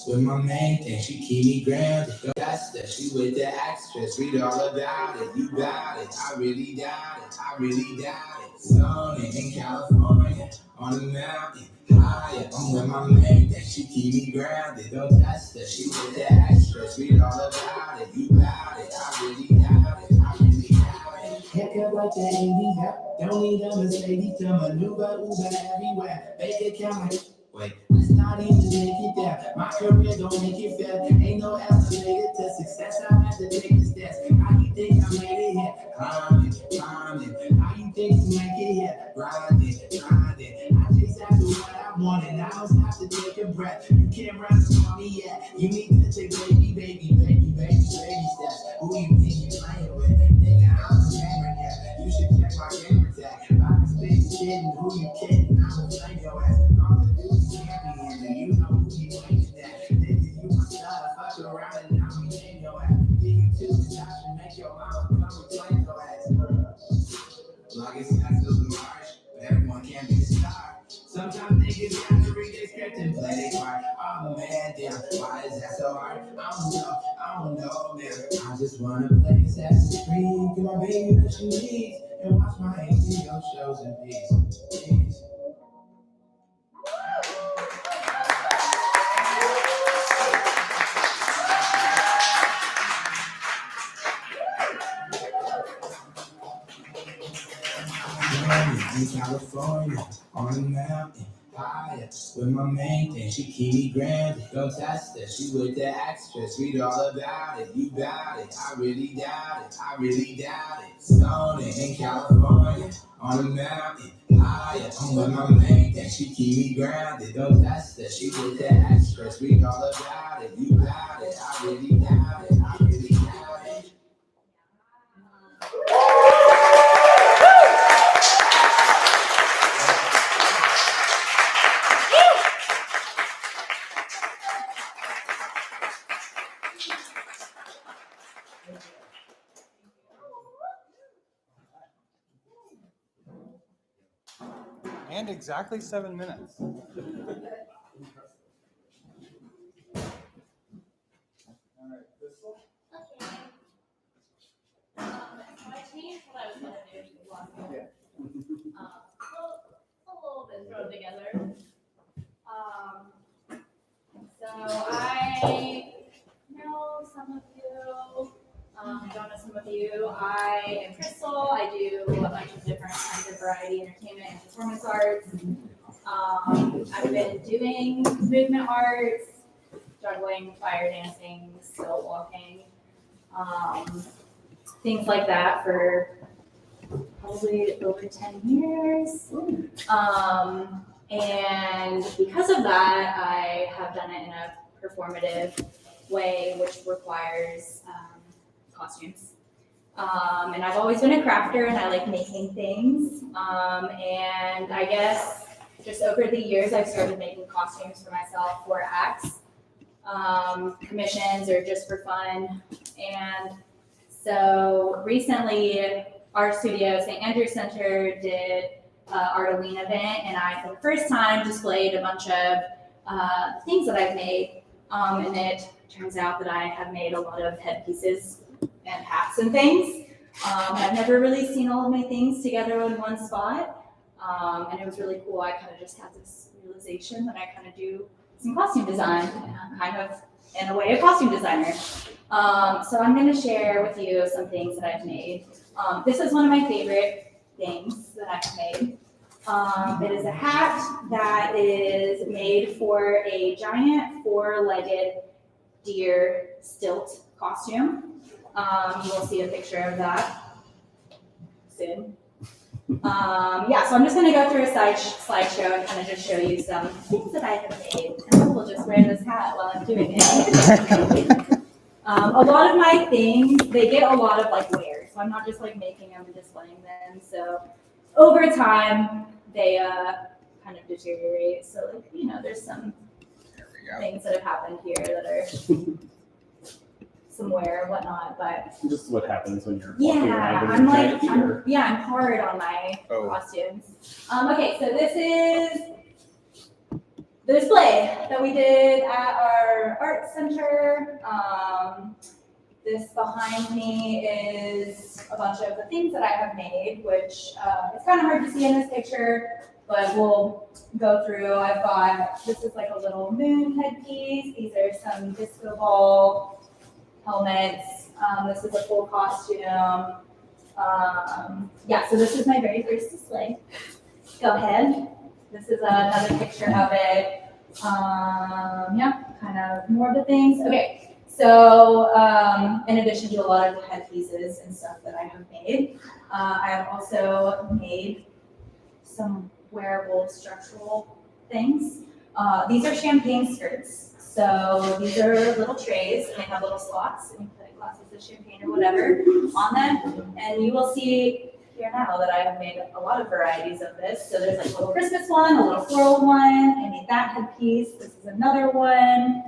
with my main thing, she keep me grounded. That's that she with the extras, read all about it. You got it, I really doubt it, I really doubt it. Sunny in California, on the mountain, higher. I'm with my main thing, she keep me grounded. Don't test her, she with the extras, read all about it. You got it, I really doubt it, I really doubt it. Haircut like the 80s, don't need a Mercedes to maneuver, Uber everywhere. Bank account like, wait, let's not even take it there. My career don't make it fair. Ain't no escalator to success. I had to take the steps. How you think I made it here? Climbing, climbing. How you think you make it here? Grinding, grinding. I chase after what I want and I don't have to take a breath. You can't run from me yet. You need to take baby steps. Who you think you playing with? Nigga, I'm a gamer, yeah. You should check my gamer tag. If I can spit kidding, who you kidding? I'm a flame your ass. All the dudes champion, and you know who you ain't that. Nigga, you my star. Fuck around and now we name your ass. Give you two shots and make your mama come reclaim your ass. Like it's not still the march, but everyone can't be a star. Sometimes niggas have to read their script and play their part. Oh man, damn, why is that so hard? I don't know, man. I just wanna play Assassin's Creed, get my baby what she needs, and watch my HBO shows in peace. In California, on the mountain, higher, with my main thing, she keep me grounded. Don't test her, she with the extras, read all about it. You got it, I really doubt it, I really doubt it. Zoning in California, on the mountain, higher, I'm with my main thing, she keep me grounded. Don't test her, she with the extras, read all about it. You got it, I really doubt it, I really doubt it. And exactly 7 minutes. Okay. So I changed what I was going to do to last year. A little bit thrown together. So I know some of you, don't know some of you. I am Crystal. I do a bunch of different kinds of variety entertainment and performance arts. I've been doing movement arts, juggling, fire dancing, stilt walking, things like that for probably over 10 years. And because of that, I have done it in a performative way, which requires costumes. And I've always been a crafter and I like making things. And I guess just over the years, I've started making costumes for myself for acts, commissions, or just for fun. And so recently, our studio, St. Andrews Center, did Art-A-Nooga event, and I, for the first time, displayed a bunch of things that I've made. And it turns out that I have made a lot of headpieces and hats and things. I've never really seen all of my things together in one spot. And it was really cool. I kind of just had this realization that I kind of do some costume design, and I'm kind of, in a way, a costume designer. So I'm going to share with you some things that I've made. This is one of my favorite things that I've made. It is a hat that is made for a giant four-legged deer stilt costume. You will see a picture of that soon. Yeah, so I'm just going to go through a slideshow and kind of just show you some things that I have made. And then we'll just wear this hat while I'm doing it. A lot of my things, they get a lot of like wear. So I'm not just like making them and displaying them. So over time, they kind of deteriorate. So like, you know, there's some things that have happened here that are some wear and whatnot, but this is what happens when you're I'm hard on my costumes. Okay, so this is the display that we did at our art center. This behind me is a bunch of the things that I have made, which it's kind of hard to see in this picture, but we'll go through. I've got, this is like a little moon headpiece. These are some disco ball helmets. This is a full costume. Yeah, so this is my very first display. Go ahead. This is another picture of it. Yeah, kind of more of the things. Okay. So, in addition to a lot of headpieces and stuff that I have made, I have also made some wearable structural things. These are champagne skirts. So these are little trays, and they have little slots, and you put glasses of champagne or whatever on them. And you will see here now that I have made a lot of varieties of this. So there's like a little Christmas one, a little floral one. I made that headpiece. This is another one.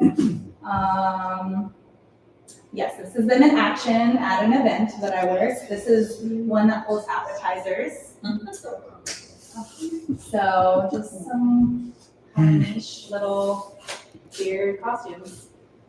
Yes, this is them in action at an event that I wear. So this is one that holds appetizers. So just some kind of niche little weird costumes.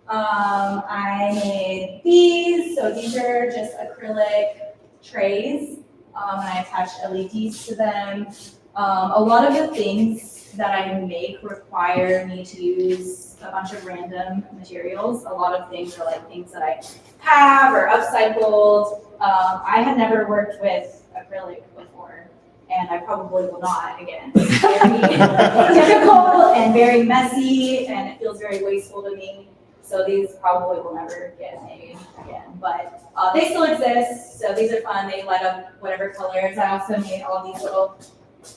I made these. So these are just acrylic trays. And I attached LEDs to them. A lot of the things that I make require me to use a bunch of random materials. A lot of things are like things that I have or upcycled. I had never worked with acrylic before, and I probably will not again. It's very difficult and very messy, and it feels very wasteful to me. So these probably will never get made again, but they still exist. So these are fun. They light up whatever colors. I also made all these little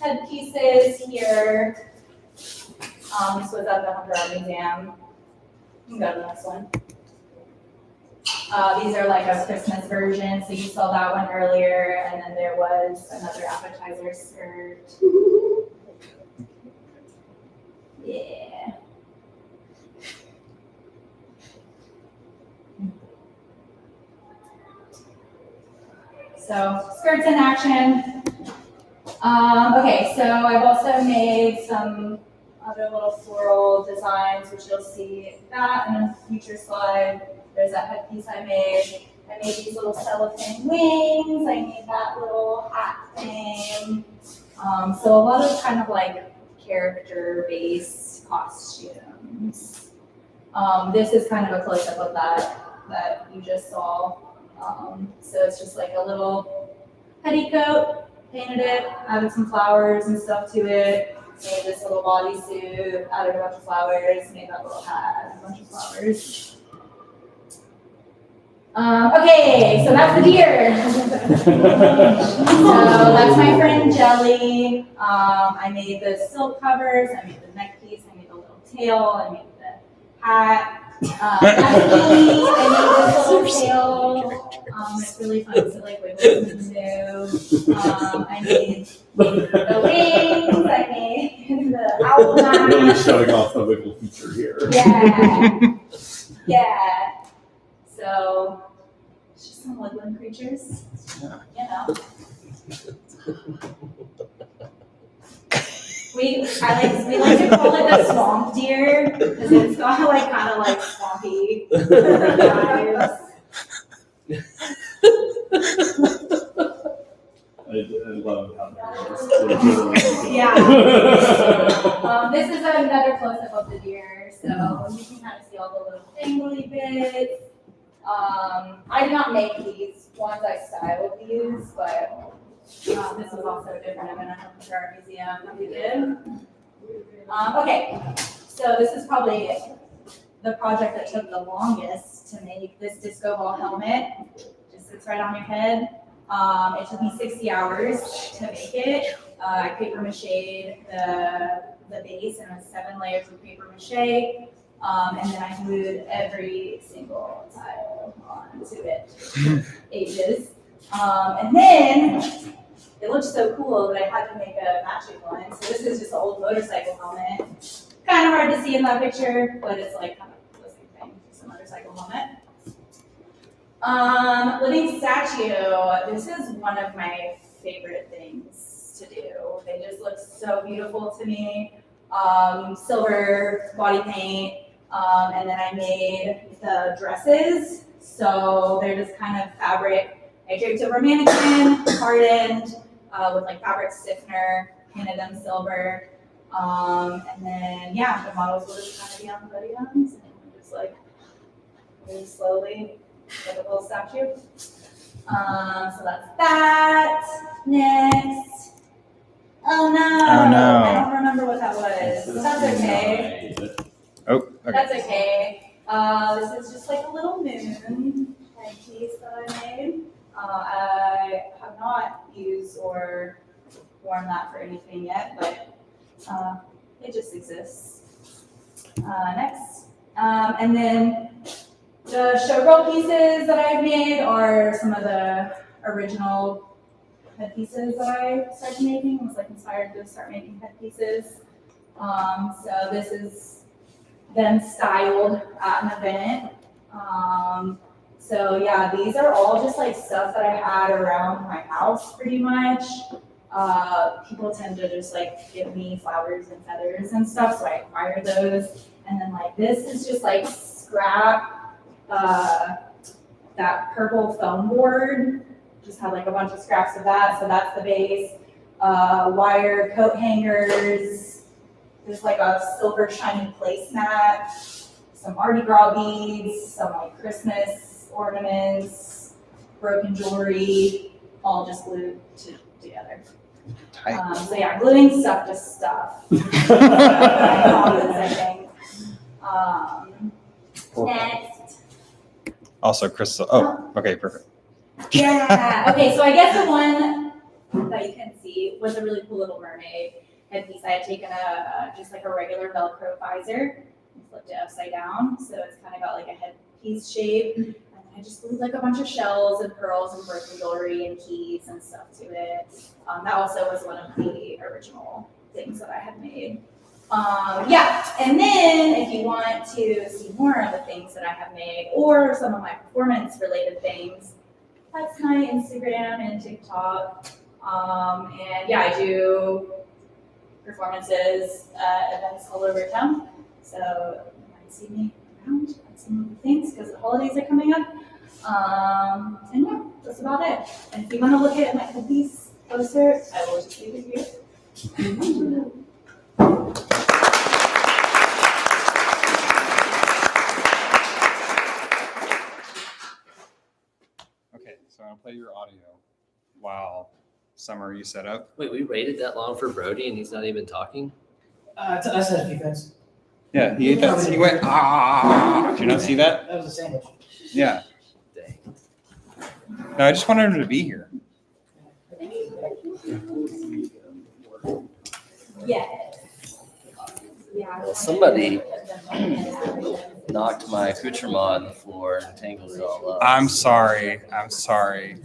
headpieces here. This was at the Hunter Art Museum. You can go to the next one. These are like a Christmas version. So you saw that one earlier, and then there was another appetizer skirt. Yeah. So skirts in action. Okay, so I've also made some other little floral designs, which you'll see that in a future slide. There's that headpiece I made. I made these little cellophane wings. I made that little hat thing. So a lot of kind of like character-based costumes. This is kind of a close-up of that you just saw. So it's just like a little petticoat, painted it, added some flowers and stuff to it, made this little bodysuit, added a bunch of flowers, made that little hat, a bunch of flowers. Okay, so that's the deer. So that's my friend Jelly. I made the silk covers, I made the neck piece, I made the little tail, I made the hat. That's Lily. I made this little tail. It's really fun to like wiggle and move. I made the wings. I made the outline. Really showing off the wiggle feature here. Yeah. Yeah. So it's just some woodland creatures. You know. We like to call it the swamp deer because it's got like kind of like swampy vibes. I love how Yeah. This is another close-up of the deer, so you can kind of see all the little tangly bits. I did not make these ones; I styled these, but this was also different. I'm in a Hunter Art Museum. We did. Okay, so this is probably the project that took the longest to make. This disco ball helmet just sits right on your head. It took me 60 hours to make it. I paper machéed the base, and it was 7 layers of paper mache. And then I glued every single tile onto it for ages. And then it looked so cool that I had to make a matching one. So this is just an old motorcycle helmet. Kind of hard to see in that picture, but it's like kind of the same thing. It's a motorcycle helmet. Living statue. This is one of my favorite things to do. They just look so beautiful to me. silver body paint, and then I made the dresses. So they're just kind of fabric. I draped over a mannequin, hardened with like fabric stiffener, painted them silver. And then, yeah, the models will just kind of be on the podiums and just like move slowly like a little statue. So that's that. Next. Oh no. Oh, no. I don't remember what that was. That's okay. Oh, okay. That's okay. This is just like a little moon headpiece that I made. I have not used or worn that for anything yet, but it just exists. Next. And then the showgirl pieces that I've made are some of the original headpieces that I started making. I was like inspired to start making headpieces. So this is them styled at an event. So yeah, these are all just like stuff that I had around my house pretty much. People tend to just like give me flowers and feathers and stuff, so I acquire those. And then like this is just like scrap, that purple foam board, just had like a bunch of scraps of that, so that's the base. Wire coat hangers, there's like a silver shiny placemat, some Mardi Gras beads, some like Christmas ornaments, broken jewelry, all just glued together. So yeah, gluing stuff to stuff. I think. Next. Also, Crystal. Oh, okay, perfect. Yeah. Okay, so I guess the one that you can see was a really cool little mermaid headpiece. I had taken just like a regular Velcro visor and flipped it upside down, so it's kind of got like a headpiece shape. And I just glued like a bunch of shells and pearls and broken jewelry and keys and stuff to it. That also was one of the original things that I had made. Yeah, and then if you want to see more of the things that I have made or some of my performance-related things, that's my Instagram and TikTok. And yeah, I do performances at events all over town. So you might see me around at some of the things because the holidays are coming up. And yeah, that's about it. And if you want to look at my headpiece poster, I will just leave it here. Okay, so I'm gonna play your audio while Summer you set up. Wait, we waited that long for Brody and he's not even talking? To us, a few things. Yeah, he ate that. He went ah. Did you not see that? That was a sandwich. Yeah. Dang. No, I just wanted him to be here. Yes. Yeah. Well, somebody knocked my accoutrement on the floor and tangled it all up. I'm sorry. I'm sorry.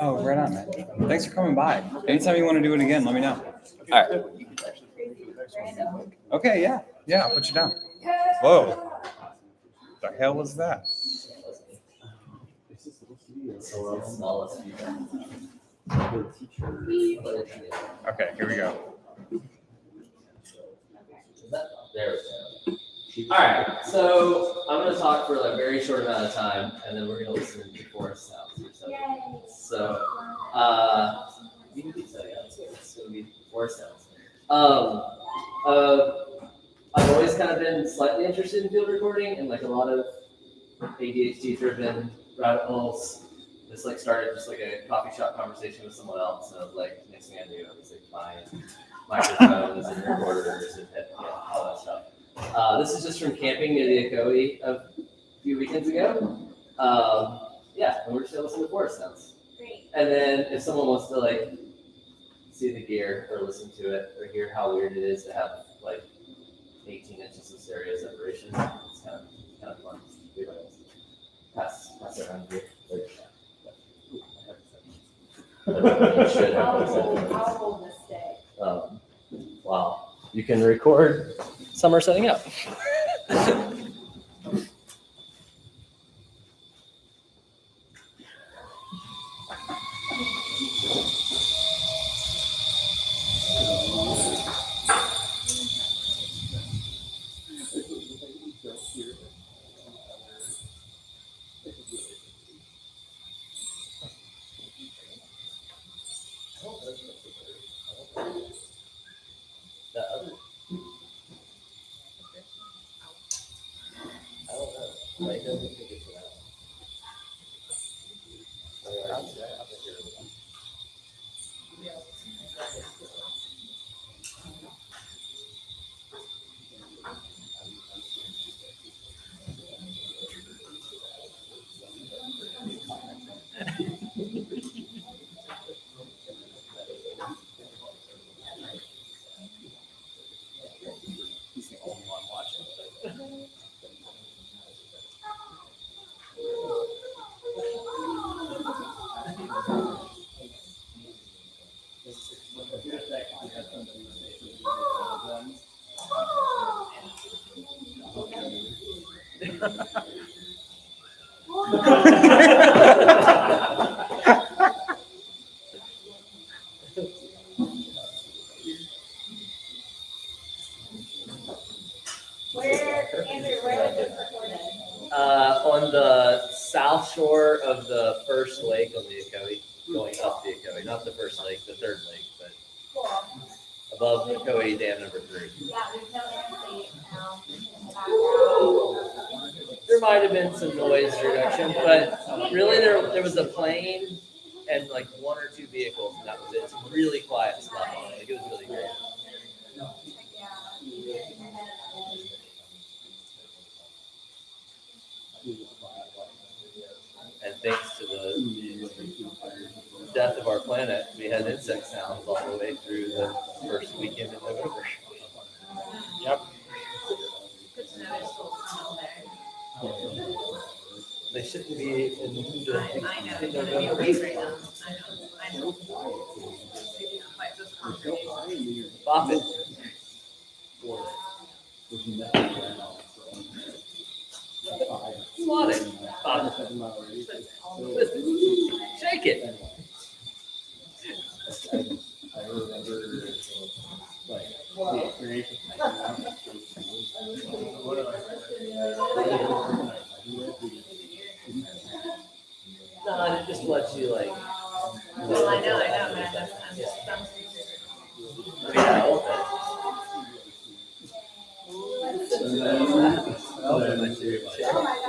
Oh, right on, man. Thanks for coming by. Anytime you want to do it again, let me know. All right. Okay, yeah. Yeah, I'll put you down. Whoa. The hell is that? Smallest Okay, here we go. There we go. All right, so I'm going to talk for a very short amount of time, and then we're going to listen to forest sounds or something. So, you can keep saying that. It's going to be forest sounds. I've always kind of been slightly interested in field recording, and like a lot of ADHD-driven rabbit holes. This like started just like a coffee shop conversation with someone else, and like next thing I knew, I was like buying microphones and recorders and all that stuff. This is just from camping near the Ocoee a few weekends ago. Yeah, and we're just gonna listen to forest sounds. Great. And then if someone wants to like see the gear or listen to it or hear how weird it is to have like 18 inches of stereo separation, it's kind of fun. We might pass it around here. How old this day? Wow. You can record Summer setting up. The other. I don't know. Like, I don't think it's that. He's the only one watching. Where was this recorded? On the south shore of the first lake on the Ocoee, going up the Ocoee, not the first lake, the third lake, but Cool. above Ocoee Dam number 3. Yeah, there's no interstate now in the background. There might have been some noise reduction, but really there was a plane and like 1 or 2 vehicles, and that was it. It's really quiet spot. Like, it was really great. And thanks to the death of our planet, we had insect sounds all the way through the first weekend in November. Yep. Good to know there's still some out there. They shouldn't be in the. I know, it's gonna be a waste right now. I know. Like this conversation. Bop it. Swat it. Bop it. Twist it. Shake it. I remember, like, the experience No, it just lets you like. Well, I know, man, that's, I'm just, Yeah.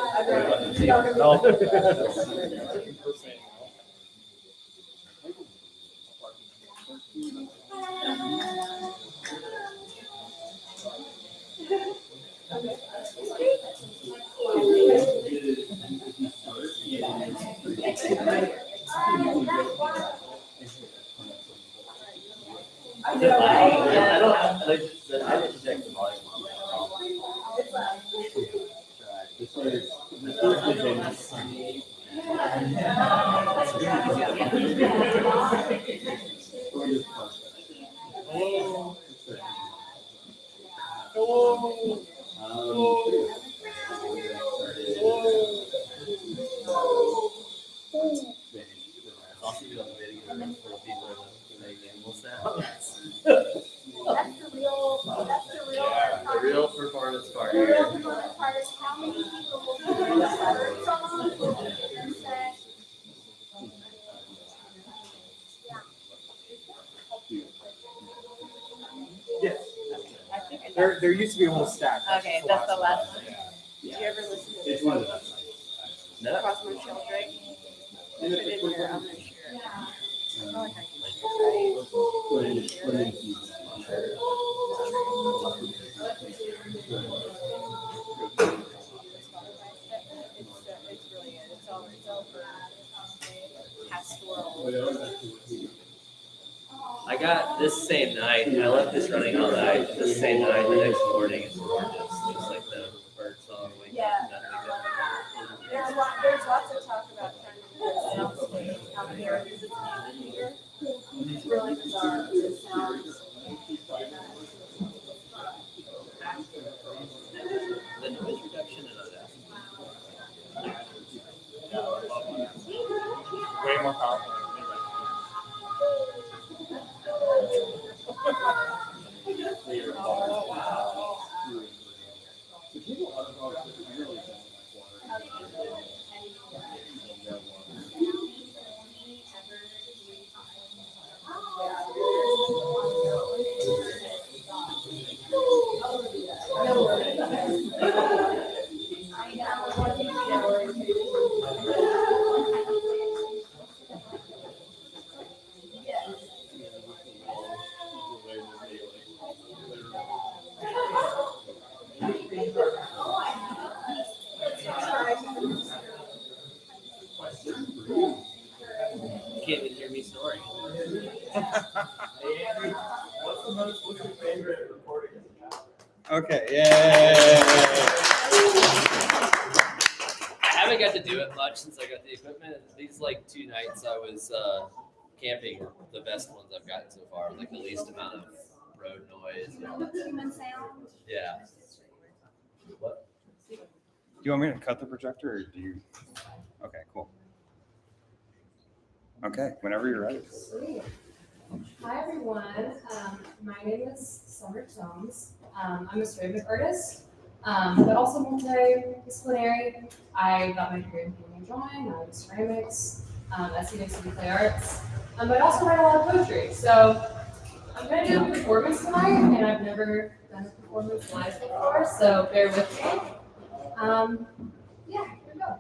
I didn't check the volume on That's the real the real performance part. The real performance part is how many people will hear the other song and say, There used to be a whole stack. okay, that's the last one. Did you ever listen to it's one of the best. No. Cross Marshall Drake? Put it in here, I'm gonna share it. Oh, okay. It's really good. It's all pastoral. I got this same night. I left this running all night. This same night, the next morning, it's gorgeous. Just like the bird song. Like, Yeah. nothing There's lots of talk about trying to do a soundscape out here because it's not here. It's really bizarre. It sounds. The noise reduction in Audacity. Way more powerful. What's your favorite recording? Okay, yay! I haven't got to do it much since I got the equipment. These like 2 nights I was camping were the best ones I've gotten so far. Like the least amount of road noise and all that. Human sound. Yeah. What? Do you want me to cut the projector or do you? Okay, cool. Okay, whenever you're ready. Sweet. Hi, everyone. My name is Summer Jones. I'm a ceramic artist, but also multidisciplinary. I got my degree in painting and drawing, I was ceramics, at Scenic City Play Arts, but I also write a lot of poetry. So I'm going to do a performance tonight, and I've never done a performance live before, so bear with me. Yeah, here we go.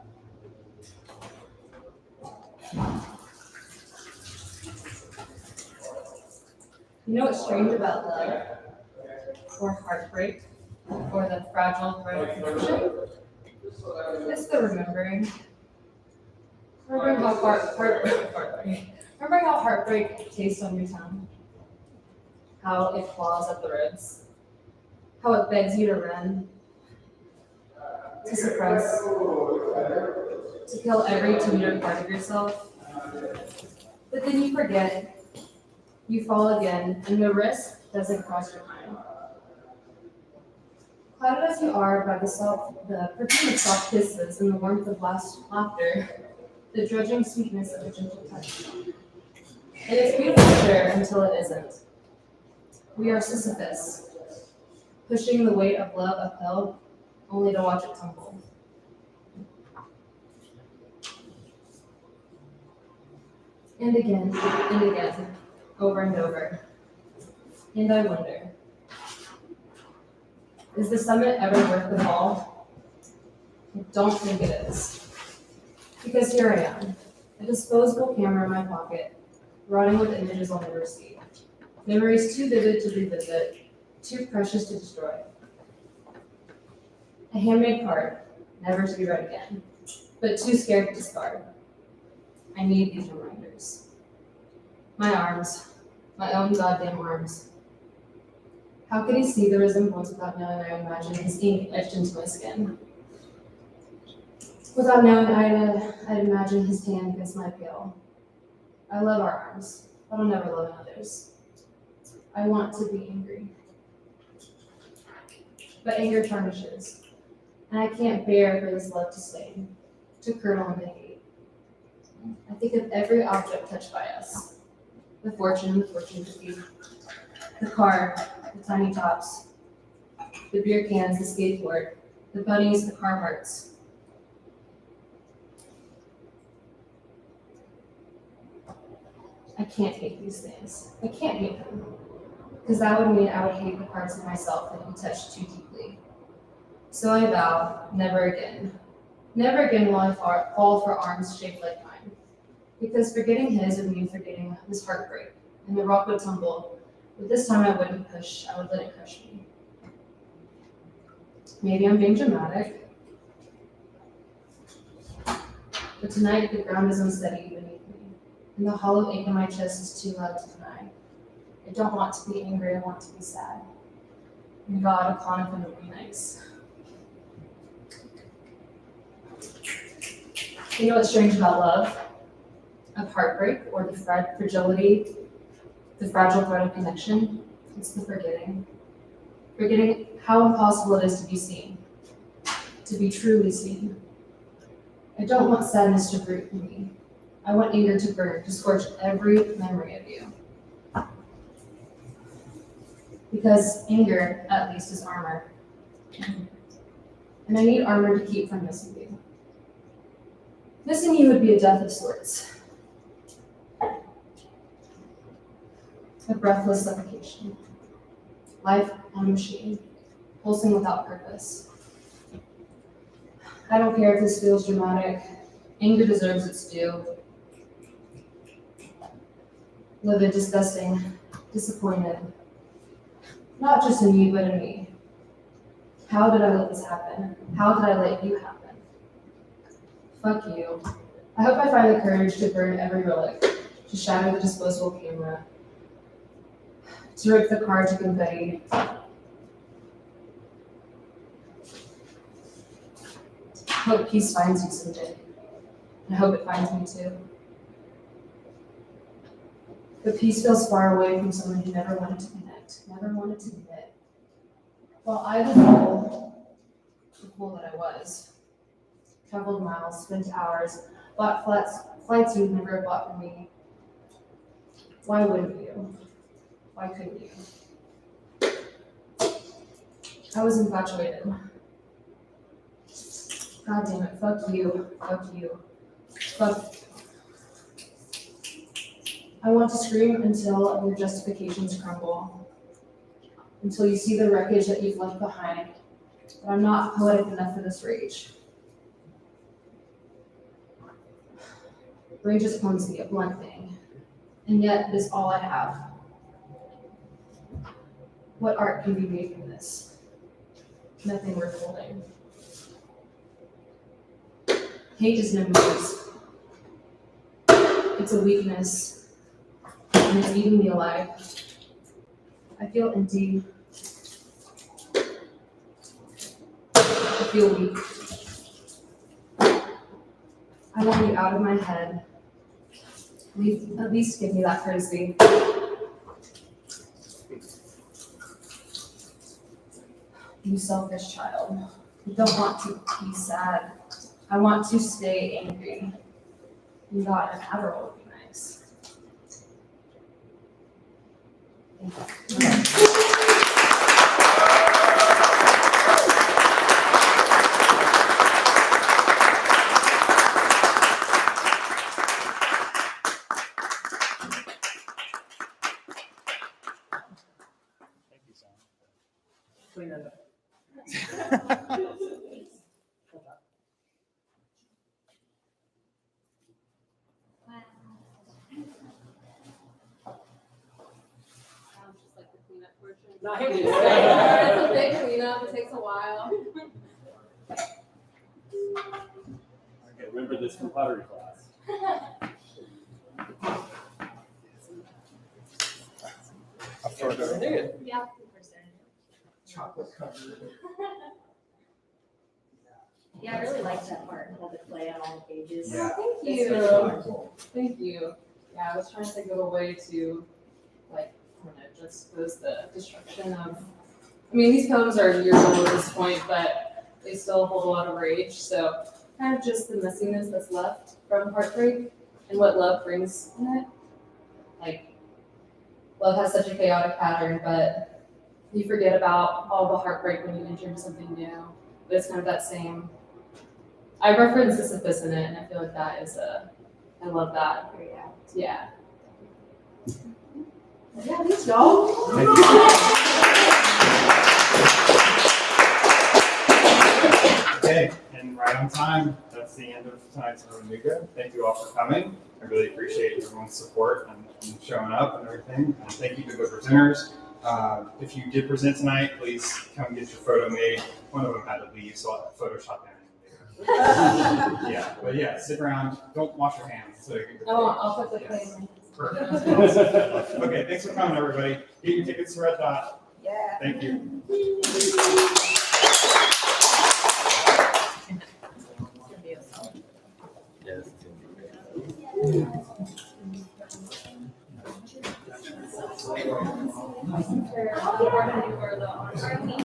You know what's strange about love, or heartbreak, or the fragile thread of connection? It's the remembering. Remembering how heartbreak tastes on your tongue. How it claws at the ribs. How it begs you to run. To suppress. To kill every tender part of yourself. But then you forget. You fall again, and the risk doesn't cross your mind. Clouded as you are by the perfume of soft kisses and the warmth of laughter, the drudging sweetness of a gentle touch. And it's beautiful sure until it isn't. We are Sisyphus, pushing the weight of love uphill, only to watch it tumble. And again, over and over. And I wonder, is the summit ever worth the fall? I don't think it is. Because here I am, a disposable camera in my pocket, rotting with images I'll never see. Memories too vivid to revisit, too precious to destroy. A handmade card, never to be read again, but too scared to discard. I need these reminders. My arms, my own goddamn arms. How could he see the resemblance without knowing I imagined his ink etched into my skin? Without knowing I'd imagine his tan against my pale. I love our arms, but I'll never love others. I want to be angry. But anger tarnishes, and I can't bear for this love to stain, to curdle into hate. I think of every object touched by us. The fortune and the fortune cookie, the car, the tiny tops, the beer cans, the skateboard, the bunnies, the Carhartts. I can't hate these things. I can't hate them. Because that would mean I would hate the parts of myself that he touched too deeply. So I vow, never again. Never again will I fall for arms shaped like mine. Because forgetting his would mean forgetting his heartbreak, and the rock would tumble, but this time I wouldn't push, I would let it crush me. Maybe I'm being dramatic, but tonight the ground is unsteady beneath me, and the hollow ache in my chest is too loud to deny. I don't want to be angry, I want to be sad. And God, a conifer would be nice. You know what's strange about love? Of heartbreak, or the fragility, the fragile thread of connection? It's the forgetting. Forgetting how impossible it is to be seen, to be truly seen. I don't want sadness to root in me. I want anger to burn, to scorch every memory of you. Because anger, at least, is armor. And I need armor to keep from missing you. Missing you would be a death of sorts. A breathless suffocation. Life on a machine, pulsing without purpose. I don't care if this feels dramatic. Anger deserves its due. Livid, disgusting, disappointed. Not just in you, but in me. How did I let this happen? How did I let you happen? Fuck you. I hope I find the courage to burn every relic, to shatter the disposable camera, to rip the car to confetti. I hope peace finds you someday. I hope it finds me too. But peace feels far away from someone who never wanted to connect, never wanted to commit. While I, the fool that I was, traveled miles, spent hours, bought flights you would never have bought for me. Why wouldn't you? Why couldn't you? I was infatuated. God damn it, fuck you, fuck. I want to scream until your justifications crumble, until you see the wreckage that you've left behind, but I'm not poetic enough for this rage. Rage is clumsy, a blunt thing, and yet it is all I have. What art can be made from this? Nothing worth holding. Hate is no news. It's a weakness, and it's eating me alive. I feel empty. I feel weak. I want you out of my head. At least give me that courtesy. You selfish child. I don't want to be sad. I want to stay angry. You thought an Adderall would be nice. Thank you. Thank you, Sam. Clean that up. Just like the cleanup portion. No, It's a big cleanup, it takes a while. Okay, remember this from pottery class. A photo. Yeah. Chocolate covered. Yeah, I really like that part, hold it play on all the pages. Yeah. Thank It's you. really cool. Thank you. Yeah, I was trying to think of a way to, like, I don't know, just expose the destruction of. I mean, these poems are years old at this point, but they still hold a lot of rage. So, kind of just the messiness that's left from heartbreak and what love brings in it. Like, love has such a chaotic pattern, but you forget about all the heartbreak when you enter into something new. But it's kind of that same. I reference Sisyphus in it, and I feel like that is I love that. Yeah. Yeah, thanks, y'all. Okay, and right on time, that's the end of tonight's Art-A-Nooga. Thank you all for coming. I really appreciate everyone's support and showing up and everything. And thank you to the presenters. If you did present tonight, please come get your photo made. One of them had to leave, so I'll Photoshop that in later. Yeah, but yeah, sit around. Don't wash your hands. So you can I'll put the play in my Perfect. Okay, thanks for coming, everybody. Get your tickets to Red Dot. Yeah. Thank you.